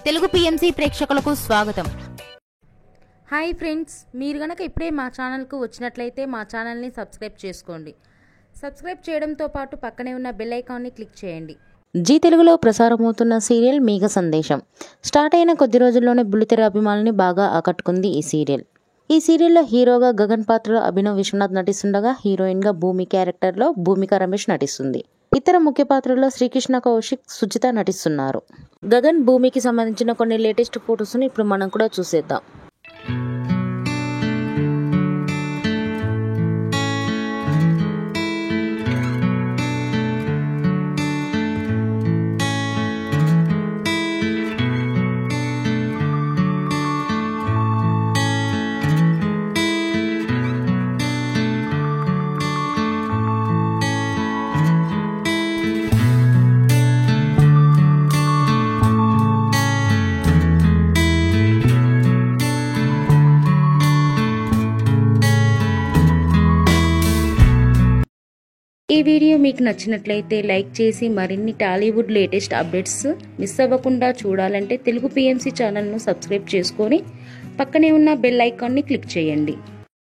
Telugu PMC ప్రేక్షకులకు స్వాగతం. Hi friends, మీరు గనక ఇప్పుడే మా ఛానల్కు వచ్చినట్లయితే మా ఛానల్ని సబ్స్క్రైబ్ చేసుకోండి. సబ్స్క్రైబ్ చేయడంతో పాటు పక్కనే ఉన్న బెల్ ఐకాన్ని క్లిక్ చేయండి. జీ తెలుగులో ప్రసారమవుతున్న సీరియల్ మేఘ సందేశం స్టార్ట్ అయిన కొద్ది రోజుల్లోనే బుల్లితెర అభిమానుల్ని బాగా ఆకట్టుకుంది ఈ సీరియల్. ఈ సీరియల్లో హీరోగా గగన్ పాత్రలో అభినవ్ విశ్వనాథ్ నటిస్తుండగా హీరోయిన్గా భూమి క్యారెక్టర్లో భూమిక రమేష్ నటిస్తుంది. ఇతర ముఖ్య పాత్రల్లో శ్రీకృష్ణ కౌశిక్, సుజిత నటిస్తున్నారు. గగన్ భూమికి సంబంధించిన కొన్ని లేటెస్ట్ ఫొటోస్ని ఇప్పుడు మనం కూడా చూసేద్దాం. ఈ వీడియో మీకు నచ్చినట్లయితే లైక్ చేసి మరిన్ని టాలీవుడ్ లేటెస్ట్ అప్డేట్స్ మిస్ అవ్వకుండా చూడాలంటే తెలుగు పిఎంసి ఛానల్ను సబ్స్క్రైబ్ చేసుకొని పక్కనే ఉన్న బెల్ ఐకాన్ని క్లిక్ చేయండి.